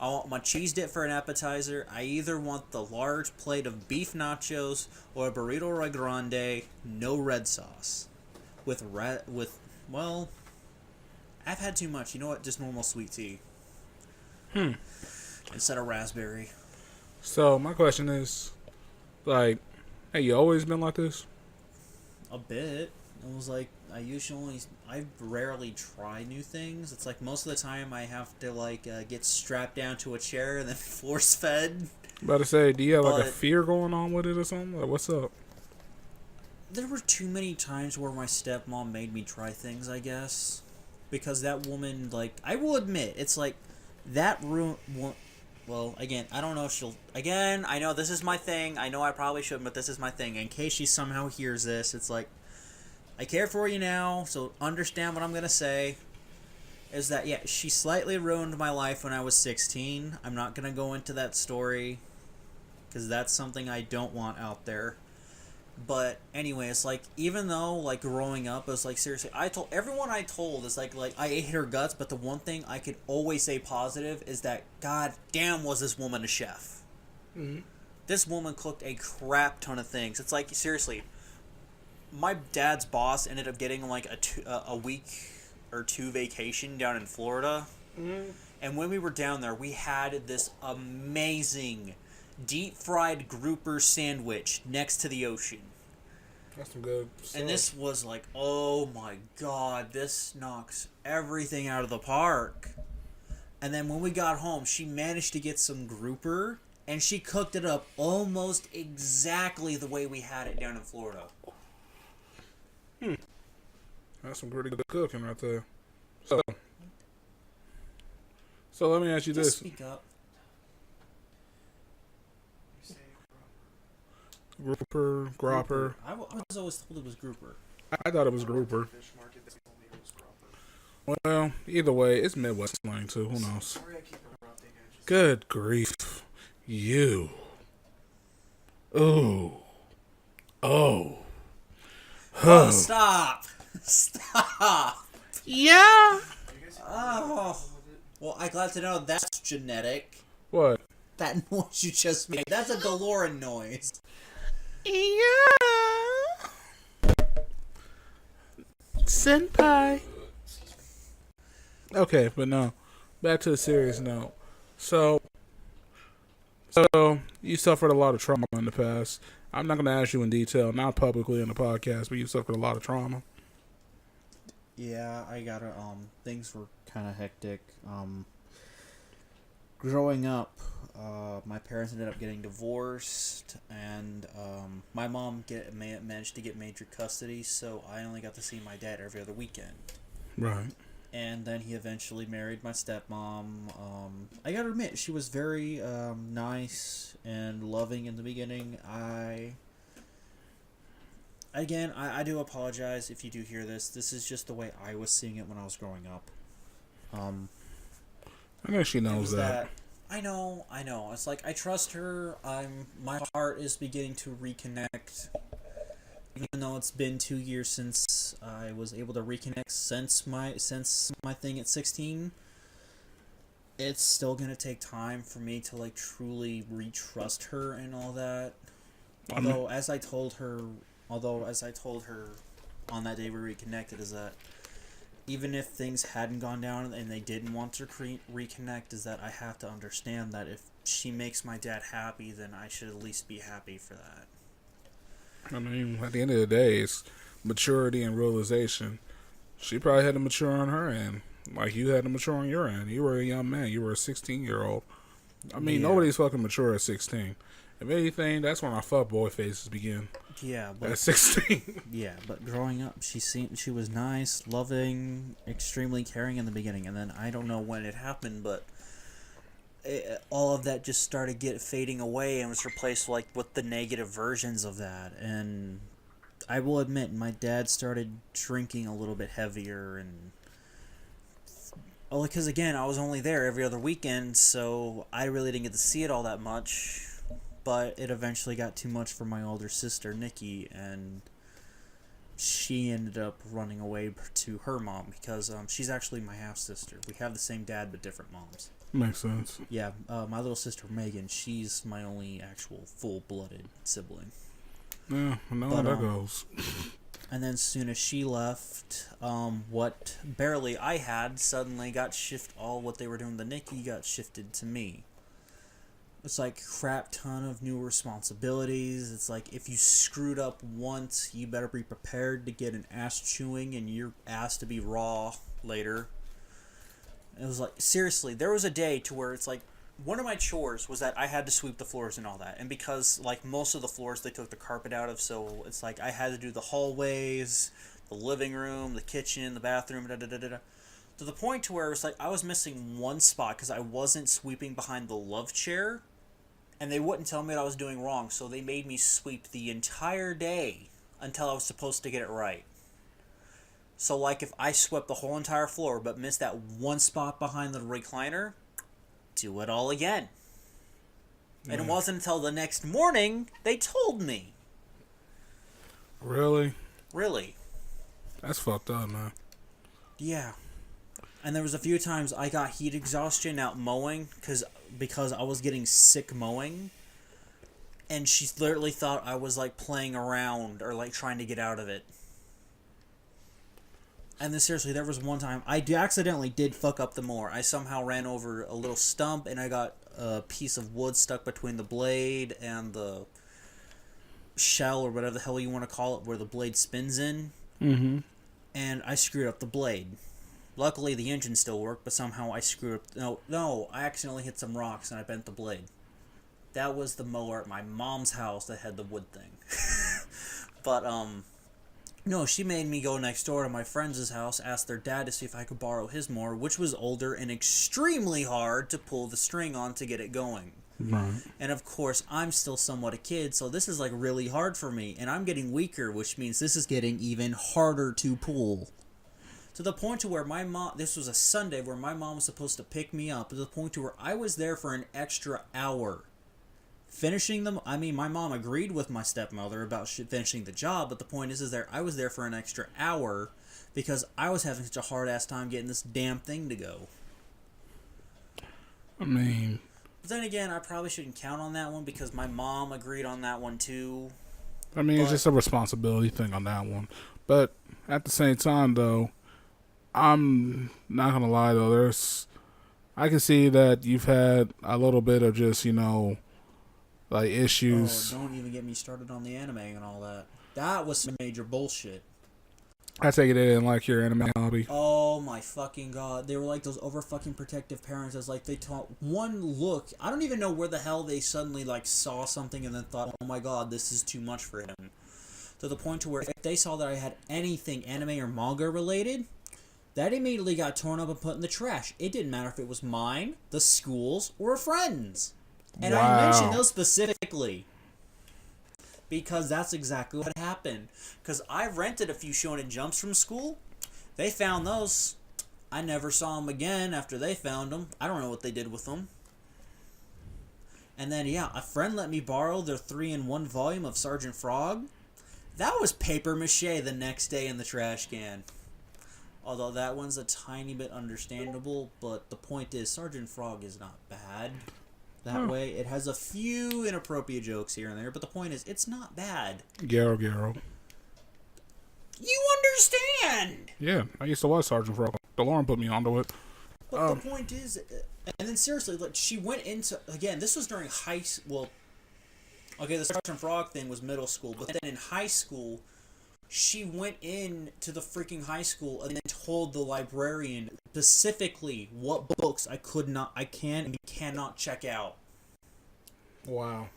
I want my cheese dip for an appetizer. I either want the large plate of beef nachos or a burrito re grande, no red sauce. Well, I've had too much. You know what? Just normal sweet tea. Instead of raspberry. So, my question is, like, hey, you always been like this? A bit. It was like, I rarely try new things. It's like most of the time I have to like get strapped down to a chair and then force fed. About to say, do you have like a fear going on with it or something? Like, what's up? There were too many times where my stepmom made me try things, I guess. Because that woman, like, I will admit, it's like, that room, well, again, I don't know if she'll, again, I know this is my thing, I know I probably shouldn't, but this is my thing. In case she somehow hears this, it's like, I care for you now, so understand what I'm going to say. Is that, yeah, she slightly ruined my life when I was 16. I'm not going to go into that story, because that's something I don't want out there. But anyway, it's like, even though, like, growing up, it was like, seriously, everyone I told is like, I ate her guts, but the one thing I could always say positive is that, god damn, was this woman a chef. Mm-hmm. This woman cooked a crap ton of things. It's like, seriously, my dad's boss ended up getting, like, a week or two vacation down in Florida. Mm-hmm. And when we were down there, we had this amazing deep-fried grouper sandwich next to the ocean. That's some good stuff. And this was like, oh my god, this knocks everything out of the park. And then when we got home, she managed to get some grouper, and she cooked it up almost exactly the way we had it down in Florida. That's some pretty good cooking right there. So let me ask you Just this. speak up. Grouper, gropper. I was always told it was grouper. I thought it was grouper. Fish market, they told me it was grouper. Well, either way, it's Midwest slang too. Who knows? Sorry I keep interrupting. I just... Good grief. You. Ooh. Oh. Oh, stop! Stop! Yeah. You guys have a problem with it? Well, I'm glad to know that's genetic. What? That noise you just made. That's a DeLorean noise. Yeah. Senpai. Okay, but no. Back to the serious note. So, so you suffered a lot of trauma in the past. I'm not going to ask you in detail, not publicly in the podcast, but you suffered a lot of trauma. Yeah, I gotta, things were kind of hectic. Growing up, my parents ended up getting divorced, and my mom managed to get major custody, so I only got to see my dad every other weekend. Right. And then he eventually married my stepmom. I gotta admit, she was very nice and loving in the beginning. I do apologize if you do hear this. This is just the way I was seeing it when I was growing up. I know she knows was that. I know. It's like I trust her. My heart is beginning to reconnect. Even though it's been 2 years since I was able to reconnect since my thing at 16, it's still gonna take time for me to like truly retrust her and all that. Although as I told her on that day we reconnected, is that even if things hadn't gone down and they didn't want to reconnect, is that I have to understand that if she makes my dad happy, then I should at least be happy for that. I mean, at the end of the day, it's maturity and realization. She probably had to mature on her end, like you had to mature on your end. You were a young man. You were a 16-year-old. I mean, nobody's fucking mature at 16. If anything, that's when our fuckboy phases begin. Yeah, but at 16. yeah, but growing up, she was nice, loving, extremely caring in the beginning, and then I don't know when it happened, but all of that just started fading away and was replaced like with the negative versions of that. And I will admit, my dad started drinking a little bit heavier, and because again, I was only there every other weekend, so I really didn't get to see it all that much. But it eventually got too much for my older sister, Nikki, and she ended up running away to her mom because she's actually my half-sister. We have the same dad but different moms. Makes sense. Yeah, my little sister, Megan, she's my only actual full-blooded sibling. Yeah, I know how that goes. And then as soon as she left, what barely I had suddenly got all what they were doing to Nikki got shifted to me. It's like crap ton of new responsibilities. It's like if you screwed up once, you better be prepared to get an ass chewing and your ass to be raw later. It was like, seriously, there was a day to where it's like, one of my chores was that I had to sweep the floors and all that. And because, like, most of the floors they took the carpet out of, so it's like I had to do the hallways, the living room, the kitchen, the bathroom, da-da-da-da-da. To the point to where it was like I was missing one spot because I wasn't sweeping behind the love chair. And they wouldn't tell me what I was doing wrong, so they made me sweep the entire day until I was supposed to get it right. So, like, if I swept the whole entire floor but missed that one spot behind the recliner, do it all again. Yeah. And it wasn't until the next morning they told me. Really? Really. That's fucked up, man. Yeah. And there was a few times I got heat exhaustion out mowing because I was getting sick mowing. And she literally thought I was, like, playing around or, like, trying to get out of it. And then, seriously, there was one time I accidentally did fuck up the mower. I somehow ran over a little stump, and I got a piece of wood stuck between the blade and the shell, or whatever the hell you want to call it, where the blade spins in. Mm-hmm. And I screwed up the blade. Luckily, the engine still worked, but somehow I screwed up... No, I accidentally hit some rocks, and I bent the blade. That was the mower at my mom's house that had the wood thing. But, no, she made me go next door to my friend's house, ask their dad to see if I could borrow his mower, which was older and extremely hard to pull the string on to get it going. Right. And of course, I'm still somewhat a kid, so this is like really hard for me, and I'm getting weaker, which means this is getting even harder to pull. To the point to where my mom, this was a Sunday where my mom was supposed to pick me up, to the point to where I was there for an extra hour. Finishing them, I mean, my mom agreed with my stepmother about finishing the job, but the point is that I was there for an extra hour because I was having such a hard-ass time getting this damn thing to go. I mean... But then again, I probably shouldn't count on that one because my mom agreed on that one too. I mean, it's just a responsibility thing on that one. But at the same time, though, I'm not gonna lie though. I can see that you've had a little bit of just like Oh, issues. don't even get me started on the anime and all that. That was some major bullshit. I take it they didn't like your anime hobby. Oh my fucking god. They were like those over fucking protective parents. As like they taught one look. I don't even know where the hell they suddenly like saw something and then thought, oh my god, this is too much for him. To the point to where if they saw that I had anything anime or manga related, that immediately got torn up and put in the trash. It didn't matter if it was mine, the school's, or a friend's. And Wow. I mentioned those specifically. Because that's exactly what happened. Because I rented a few Shonen Jumps from school. They found those. I never saw them again after they found them. I don't know what they did with them. And then, yeah, a friend let me borrow their 3-in-1 volume of Sergeant Frog. That was paper mache the next day in the trash can. Although that one's a tiny bit understandable, but the point is, Sergeant Frog is not bad. That way, it has a few inappropriate jokes here and there, but the point is, it's not bad. Garo. You understand! Yeah, I used to watch Sergeant Frog. DeLorean put me onto it. But the point is, and then seriously, like, she went into, again, this was during the Sergeant Frog thing was middle school, but then in high school, she went in to the freaking high school and then told the librarian specifically what books I can and cannot check out. Wow.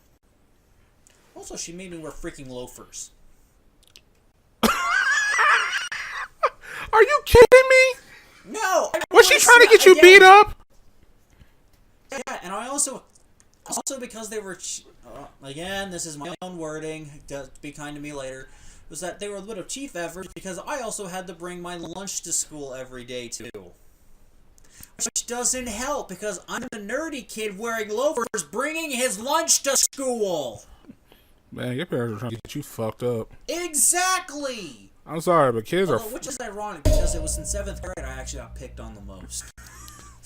Also, she made me wear freaking loafers. Are you kidding me? No! Was she trying to get you beat up? Yeah, and I also because they were, again, this is my own wording, be kind to me later, was that they were a bit of chief efforts because I also had to bring my lunch to school every day too. Which doesn't help because I'm a nerdy kid wearing loafers bringing his lunch to school. Man, your parents are trying to get you fucked up. Exactly! I'm sorry, but kids are... Which is ironic because it was in 7th grade I actually got picked on the most.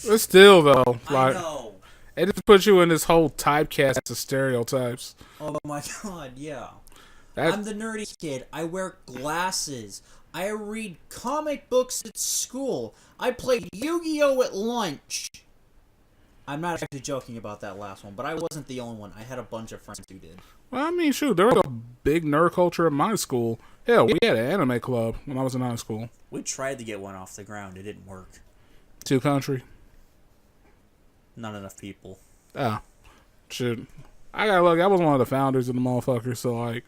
But still, though, I like... know. It just puts you in this whole typecast of stereotypes. Oh my god, yeah. That, I'm the nerdy kid. I wear glasses. I read comic books at school. I played Yu-Gi-Oh! At lunch. I'm not actually joking about that last one, but I wasn't the only one. I had a bunch of friends who did. well, I mean, shoot, there was a big nerd culture at my school. Hell, we had an anime club when I was in high school. We tried to get one off the ground. It didn't work. Two country. Not enough people. Oh, shit. I got lucky. I was one of the founders of the motherfuckers, so, like,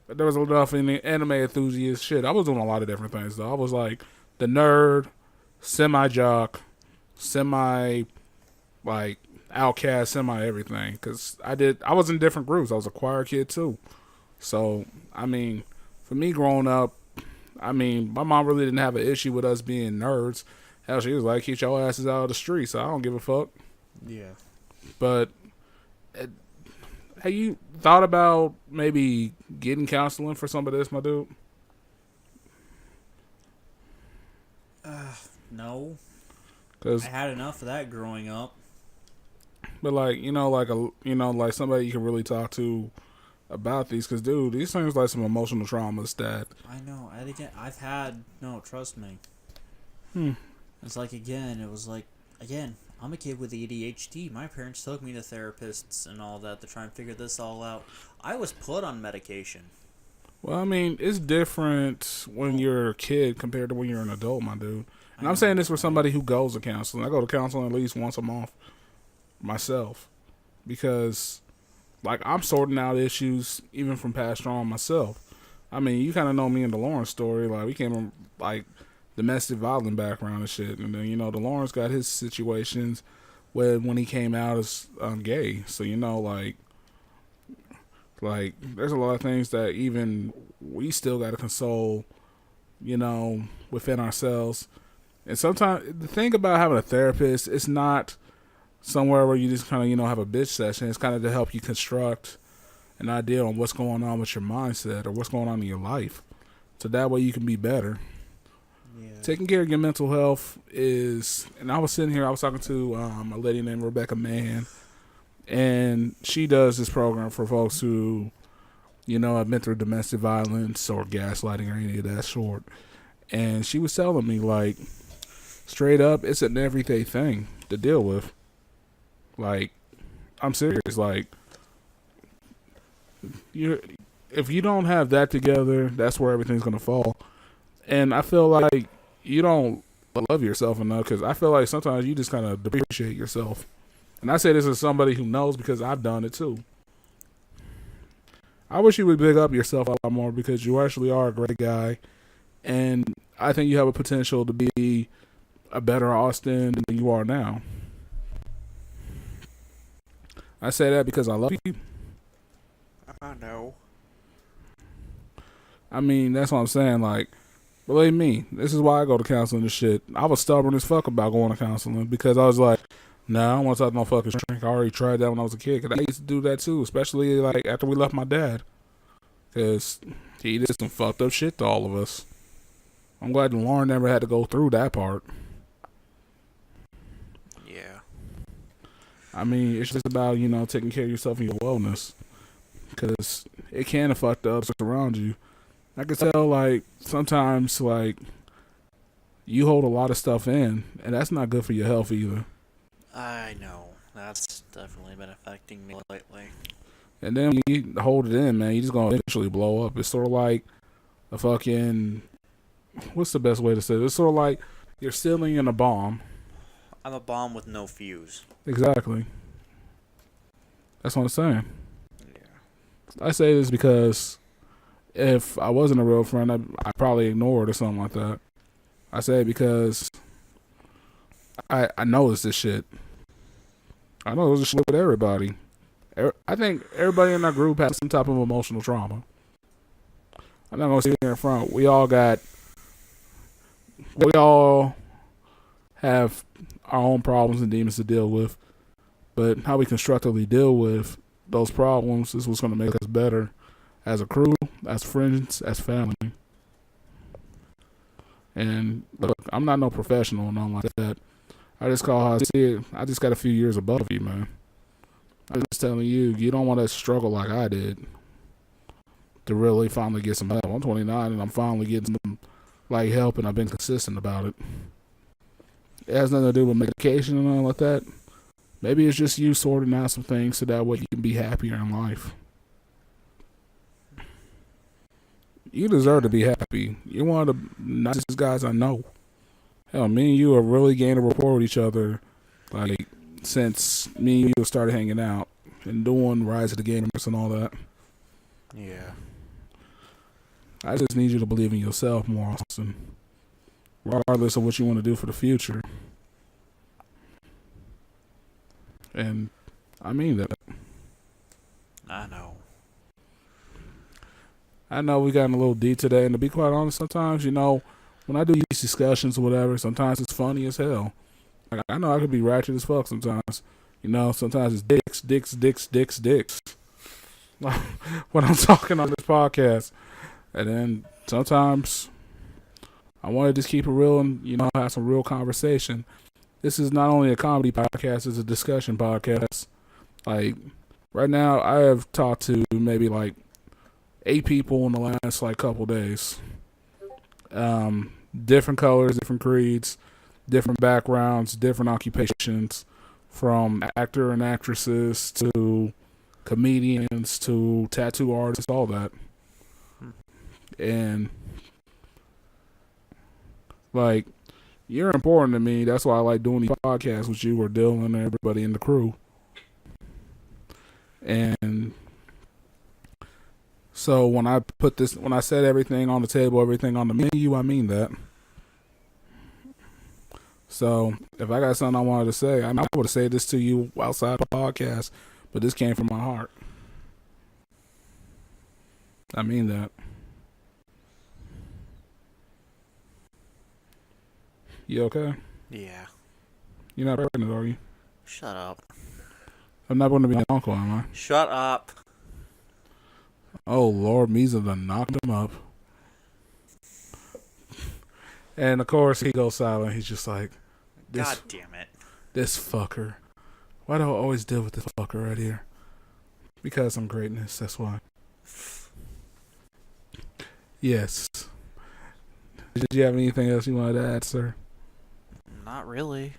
there was enough anime enthusiast shit. I was doing a lot of different things, though. I was, like, the nerd, semi-jock, like, outcast, semi-everything. Because I was in different groups. I was a choir kid, too. So, I mean, for me growing up, I mean, my mom really didn't have an issue with us being nerds. Hell, she was like, keep your asses out of the street, so I don't give a fuck. Yeah. But have you thought about maybe getting counseling for some of this, my dude? No. 'Cause, I had enough of that growing up. but like like somebody you can really talk to about these. Because dude, these things like some emotional traumas that I know. I've had... No, trust me. Hmm. It's like, again, it was like... Again, I'm a kid with ADHD. My parents took me to therapists and all that to try and figure this all out. I was put on medication. Well, I mean, it's different when you're a kid compared to when you're an adult, my dude. And I'm saying this for somebody who goes to counseling. I go to counseling at least once a month myself because, like, I'm sorting out issues even from past trauma myself. I mean, you kind of know me and DeLorean's story. Like, we came from, like, domestic violence background and shit. And then, DeLorean's got his situations when he came out as gay. So, like, there's a lot of things that even we still got to console, within ourselves. And sometimes the thing about having a therapist, it's not somewhere where you just kind of, have a bitch session. It's kind of to help you construct an idea on what's going on with your mindset or what's going on in your life. So that way you can be better. Yeah. Taking care of your mental health is, and I was sitting here, I was talking to a lady named Rebecca Mann, and she does this program for folks who, have been through domestic violence or gaslighting or any of that sort. And she was telling me, like, straight up, it's an everyday thing to deal with. Like, I'm serious. Like, if you don't have that together, that's where everything's gonna fall. And I feel like you don't love yourself enough, because I feel like sometimes you just kind of depreciate yourself. And I say this as somebody who knows, because I've done it too. I wish you would big up yourself a lot more, because you actually are a great guy, and I think you have a potential to be a better Austin than you are now. I say that because I love you. I know. I mean, that's what I'm saying. Like, believe me, this is why I go to counseling and shit. I was stubborn as fuck about going to counseling, because I was like, nah, I don't want to talk no fucking shrink. I already tried that when I was a kid, because I used to do that too, especially like after we left my dad, because he did some fucked up shit to all of us. I'm glad Lauren never had to go through that part. Yeah. I mean, it's just about, taking care of yourself and your wellness, because it can affect the others around you. I can tell, like, sometimes, like, you hold a lot of stuff in, and that's not good for your health either. I know. That's definitely been affecting me lately. And then when you hold it in, man, you're just going to eventually blow up. It's sort of like a fucking, what's the best way to say it? It's sort of like you're sealing in a bomb. I'm a bomb with no fuse. Exactly. That's what I'm saying. Yeah. I say this because if I wasn't a real friend, I'd probably ignore it or something like that. I say it because I noticed this shit. I know this shit with everybody. I think everybody in our group has some type of emotional trauma. I'm not gonna sit here in front. We all have our own problems and demons to deal with, but how we constructively deal with those problems is what's gonna make us better as a crew, as friends, as family. And look, I'm not no professional or nothing like that. I just call how I see it. I just got a few years above you, man. I'm just telling you, you don't want to struggle like I did to really finally get some help. I'm 29 and I'm finally getting some help, and I've been consistent about it. It has nothing to do with medication and all like that. Maybe it's just you sorting out some things so that way you can be happier in life. You deserve to be happy. You're one of the nicest guys I know. Hell, me and you have really gained a rapport with each other, like, since me and you started hanging out and doing Rise of the Gamers and all that. Yeah. I just need you to believe in yourself more, Austin, regardless of what you want to do for the future. And I mean that. I know. I know we got in a little deep today, and to be quite honest, sometimes, when I do these discussions or whatever, sometimes it's funny as hell. Like, I know I could be ratchet as fuck sometimes. Sometimes it's dicks. When I'm talking on this podcast. And then sometimes I want to just keep it real and, have some real conversation. This is not only a comedy podcast, it's a discussion podcast. Like, right now, I have talked to maybe 8 people in the last couple days. Different colors, different creeds, different backgrounds, different occupations, from actor and actresses to comedians to tattoo artists, all that. And you're important to me. That's why I like doing these podcasts with you or Dylan and everybody in the crew. And so when I said everything on the table, everything on the menu, I mean that. So if I got something I wanted to say, I would have said this to you outside the podcast, but this came from my heart. I mean that. You okay? Yeah. You're not pregnant, are you? Shut up. I'm not going to be an uncle, am I? Shut up. Oh, Lord, Misa done knocked him up. And, of course, he goes silent. He's just like, God damn it. This fucker. Why do I always deal with this fucker right here? Because I'm greatness, that's why. Yes. Did you have anything else you wanted to add, sir? Not really.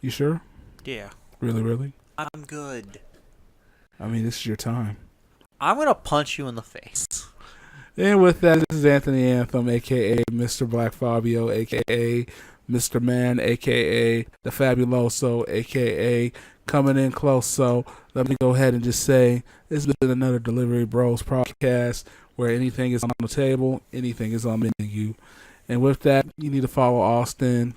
You sure? Yeah. Really, really? I'm good. I mean, this is your time. I'm gonna punch you in the face. And with that, this is Anthony Anthem, a.k.a. Mr. Black Fabio, a.k.a. Mr. Man, a.k.a. The Fabuloso, a.k.a. Coming In Close. So let me go ahead and just say this has been another Delivery Bros podcast where anything is on the table, anything is on the menu. And with that, you need to follow Austin.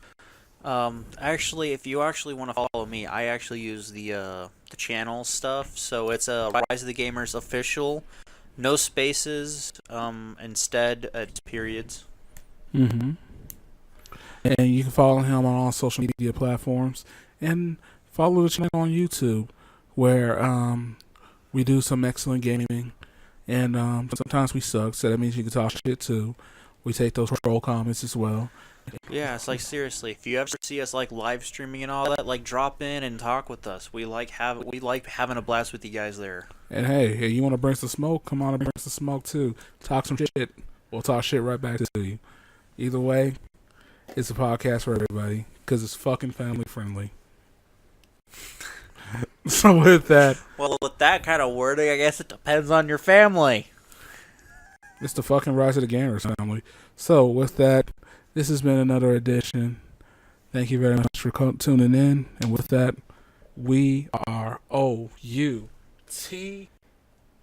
Actually, if you actually want to follow me, I actually use the channel stuff. So it's Rise of the Gamers official, no spaces. Instead, it's periods. Mm-hmm. And you can follow him on all social media platforms, and follow the channel on YouTube, where we do some excellent gaming, and sometimes we suck. So that means you can talk shit too. We take those troll comments as well. Yeah, it's like seriously, if you ever see us like live streaming and all that, like drop in and talk with us. We like having a blast with you guys there. And hey, you want to bring some smoke? Come on and bring some smoke too. Talk some shit. We'll talk shit right back to you. Either way, it's a podcast for everybody because it's fucking family friendly. So with that, Well, with that kind of wording, I guess it depends on your family. it's the fucking Rise of the Gamers family. So with that, this has been another edition. Thank you very much for tuning in. And with that, we are OUT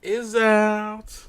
is out.